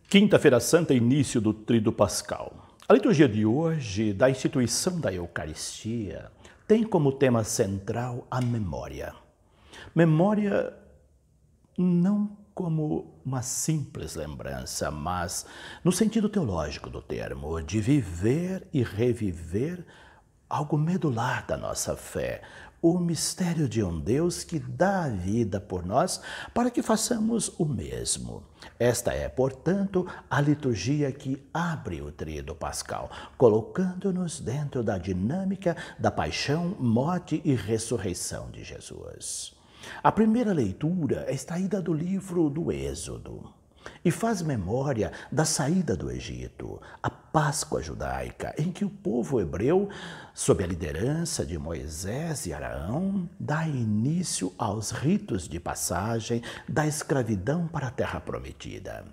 Quinta-feira Santa, início do Tríduo Pascal. A liturgia de hoje, da instituição da Eucaristia, tem como tema central a memória. Memória não como uma simples lembrança, mas no sentido teológico do termo, de viver e reviver algo medular da nossa fé, o mistério de um Deus que dá a vida por nós para que façamos o mesmo. Esta é, portanto, a liturgia que abre o Tríduo Pascal, colocando-nos dentro da dinâmica da paixão, morte e ressurreição de Jesus. A primeira leitura é extraída do livro do Êxodo e faz memória da saída do Egito, a Páscoa judaica, em que o povo hebreu, sob a liderança de Moisés e Arão, dá início aos ritos de passagem da escravidão para a Terra Prometida.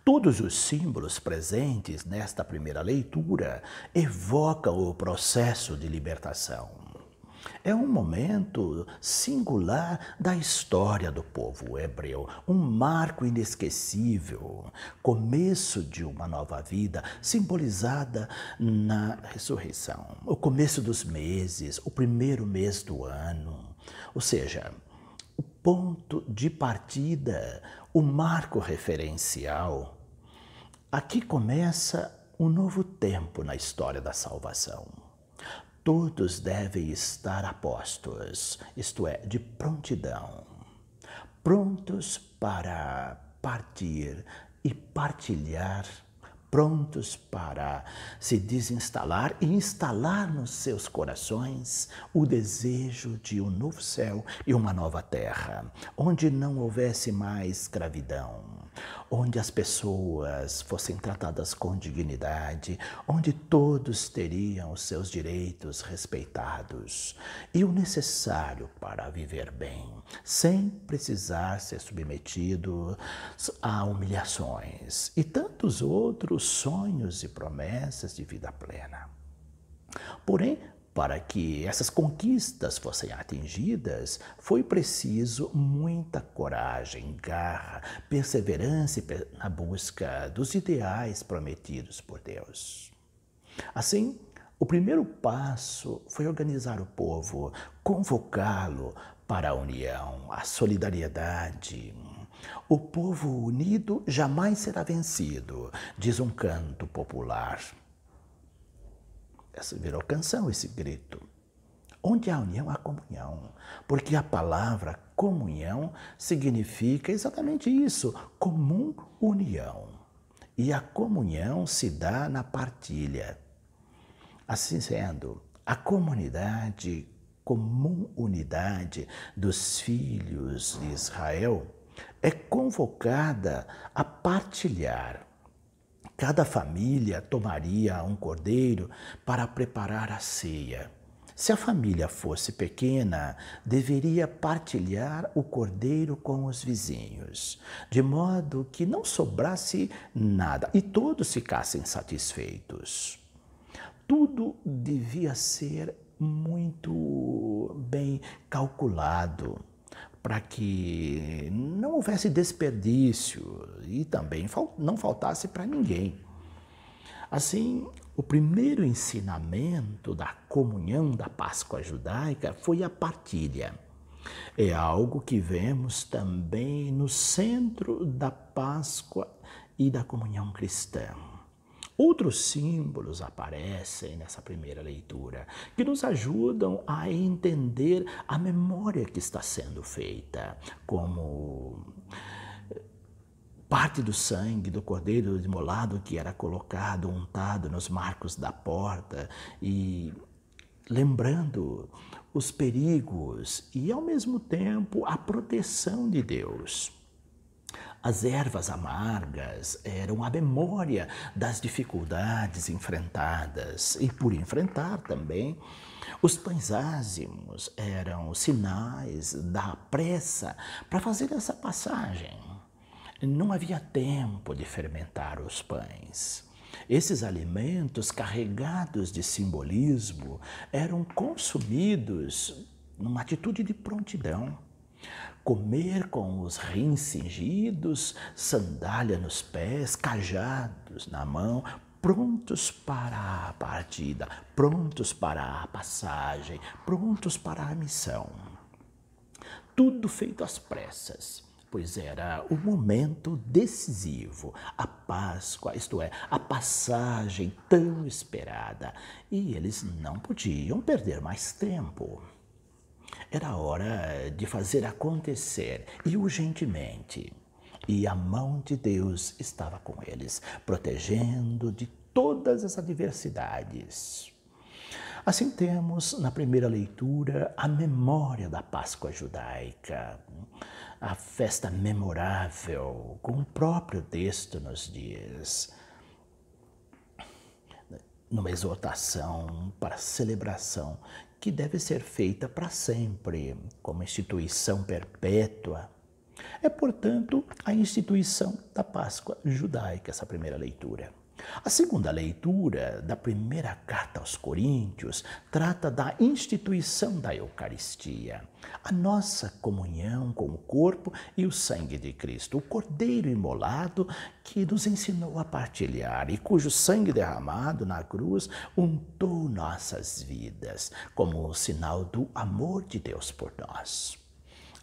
Todos os símbolos presentes nesta primeira leitura evocam o processo de libertação. É um momento singular da história do povo hebreu, um marco inesquecível, começo de uma nova vida simbolizada na ressurreição, o começo dos meses, o primeiro mês do ano, ou seja, o ponto de partida, o marco referencial. Aqui começa um novo tempo na história da salvação. Todos devem estar a postos, isto é, de prontidão, prontos para partir e partilhar, prontos para se desinstalar e instalar nos seus corações o desejo de um novo céu e uma nova terra, onde não houvesse mais escravidão, onde as pessoas fossem tratadas com dignidade, onde todos teriam os seus direitos respeitados e o necessário para viver bem, sem precisar ser submetido a humilhações e tantos outros sonhos e promessas de vida plena. Porém, para que essas conquistas fossem atingidas, foi preciso muita coragem, garra, perseverança na busca dos ideais prometidos por Deus. Assim, o primeiro passo foi organizar o povo, convocá-lo para a união, a solidariedade. O povo unido jamais será vencido, diz um canto popular. Essa virou canção, esse grito. Onde há união, há comunhão. Porque a palavra comunhão significa exatamente isso, comum união. E a comunhão se dá na partilha. Assim sendo, a comunidade, comum unidade dos filhos de Israel é convocada a partilhar. Cada família tomaria um cordeiro para preparar a ceia. Se a família fosse pequena, deveria partilhar o cordeiro com os vizinhos, de modo que não sobrasse nada e todos ficassem satisfeitos. Tudo devia ser muito bem calculado, para que não houvesse desperdício e também não faltasse para ninguém. Assim, o primeiro ensinamento da comunhão da Páscoa judaica foi a partilha. É algo que vemos também no centro da Páscoa e da comunhão cristã. Outros símbolos aparecem nessa primeira leitura que nos ajudam a entender a memória que está sendo feita, como parte do sangue do cordeiro imolado que era colocado, untado nos marcos da porta e lembrando os perigos e, ao mesmo tempo, a proteção de Deus. As ervas amargas eram a memória das dificuldades enfrentadas e, por enfrentar também, os pães ázimos eram sinais da pressa para fazer essa passagem. Não havia tempo de fermentar os pães. Esses alimentos carregados de simbolismo eram consumidos numa atitude de prontidão. Comer com os rins cingidos, sandália nos pés, cajados na mão, prontos para a partida, prontos para a passagem, prontos para a missão. Tudo feito às pressas, pois era o momento decisivo, a Páscoa, isto é, a passagem tão esperada, e eles não podiam perder mais tempo. Era hora de fazer acontecer, e urgentemente. E a mão de Deus estava com eles, protegendo de todas as adversidades. Assim temos, na primeira leitura, a memória da Páscoa judaica, a festa memorável, como o próprio texto nos diz, numa exortação para a celebração que deve ser feita para sempre, como instituição perpétua. É, portanto, a instituição da Páscoa judaica, essa primeira leitura. A segunda leitura da primeira carta aos Coríntios trata da instituição da Eucaristia, a nossa comunhão com o corpo e o sangue de Cristo, o Cordeiro imolado que nos ensinou a partilhar e cujo sangue derramado na cruz untou nossas vidas como sinal do amor de Deus por nós.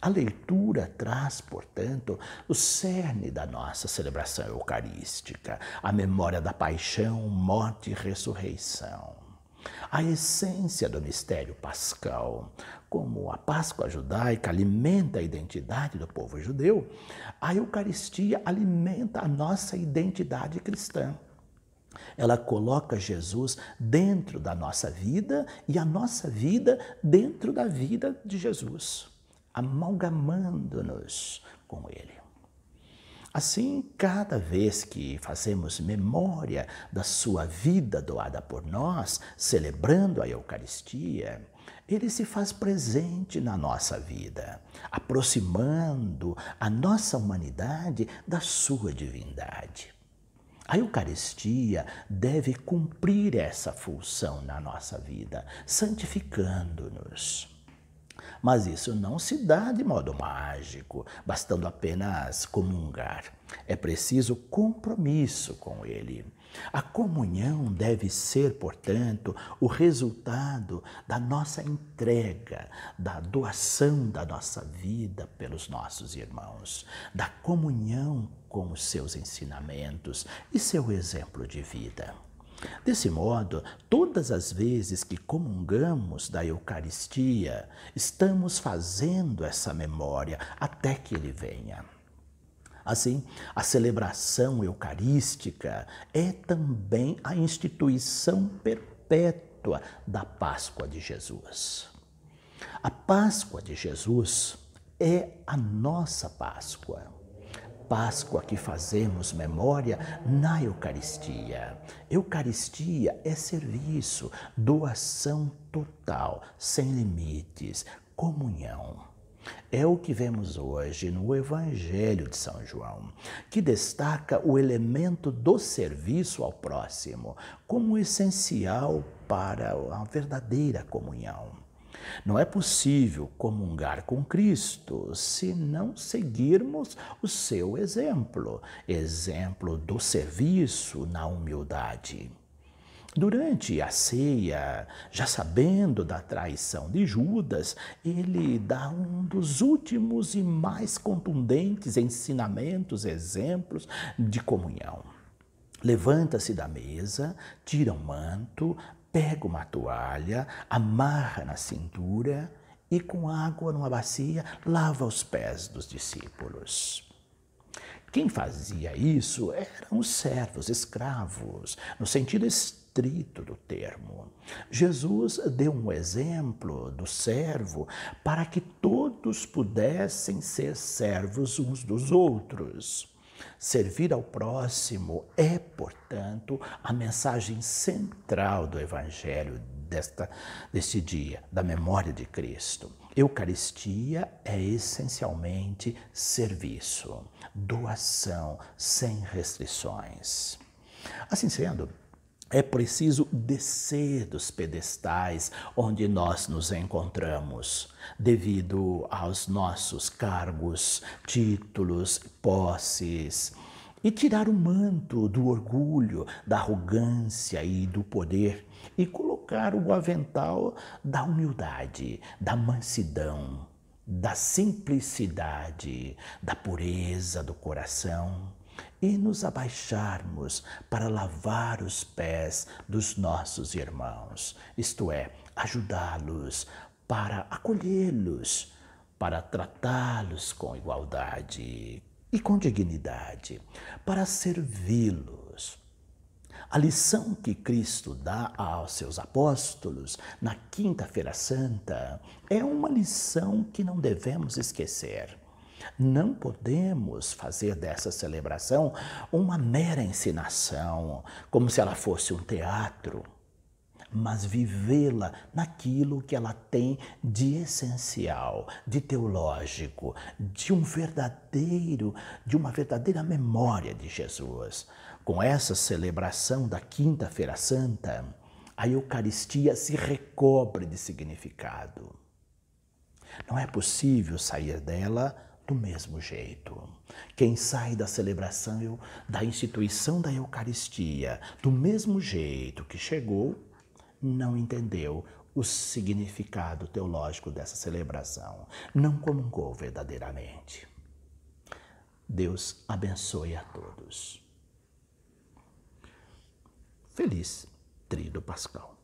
A leitura traz, portanto, o cerne da nossa celebração eucarística, a memória da paixão, morte e ressurreição. A essência do mistério pascal, como a Páscoa judaica alimenta a identidade do povo judeu, a Eucaristia alimenta a nossa identidade cristã. Ela coloca Jesus dentro da nossa vida e a nossa vida dentro da vida de Jesus, amalgamando-nos com Ele. Assim, cada vez que fazemos memória da sua vida doada por nós, celebrando a Eucaristia, Ele se faz presente na nossa vida, aproximando a nossa humanidade da sua divindade. A Eucaristia deve cumprir essa função na nossa vida, santificando-nos. Mas isso não se dá de modo mágico, bastando apenas comungar. É preciso compromisso com Ele. A comunhão deve ser, portanto, o resultado da nossa entrega, da doação da nossa vida pelos nossos irmãos, da comunhão com os seus ensinamentos e seu exemplo de vida. Desse modo, todas as vezes que comungamos da Eucaristia, estamos fazendo essa memória até que Ele venha. Assim, a celebração eucarística é também a instituição perpétua da Páscoa de Jesus. A Páscoa de Jesus é a nossa Páscoa. Páscoa que fazemos memória na Eucaristia. Eucaristia é serviço, doação total, sem limites, comunhão. É o que vemos hoje no Evangelho de São João, que destaca o elemento do serviço ao próximo como essencial para a verdadeira comunhão. Não é possível comungar com Cristo se não seguirmos o seu exemplo, exemplo do serviço na humildade. Durante a ceia, já sabendo da traição de Judas, ele dá um dos últimos e mais contundentes ensinamentos, exemplos de comunhão. Levanta-se da mesa, tira um manto, pega uma toalha, amarra na cintura e com água numa bacia lava os pés dos discípulos. Quem fazia isso eram os servos, escravos, no sentido estrito do termo. Jesus deu um exemplo do servo para que todos pudessem ser servos uns dos outros. Servir ao próximo é, portanto, a mensagem central do Evangelho deste dia, da memória de Cristo. Eucaristia é essencialmente serviço, doação sem restrições. Assim sendo, É preciso descer dos pedestais onde nós nos encontramos, devido aos nossos cargos, títulos, posses, e tirar o manto do orgulho, da arrogância e do poder e colocar o avental da humildade, da mansidão, da simplicidade, da pureza do coração e nos abaixarmos para lavar os pés dos nossos irmãos, isto é, ajudá-los, para acolhê-los, para tratá-los com igualdade e com dignidade, para servi-los. A lição que Cristo dá aos seus apóstolos na Quinta-feira Santa é uma lição que não devemos esquecer. Não podemos fazer dessa celebração uma mera encenação, como se ela fosse um teatro, mas vivê-la naquilo que ela tem de essencial, de teológico, de uma verdadeira memória de Jesus. Com essa celebração da Quinta-feira Santa, a Eucaristia se recobre de significado. Não é possível sair dela do mesmo jeito. Quem sai da celebração, da instituição da Eucaristia, do mesmo jeito que chegou, não entendeu o significado teológico dessa celebração, não comungou verdadeiramente. Deus abençoe a todos. Feliz Tríduo Pascal.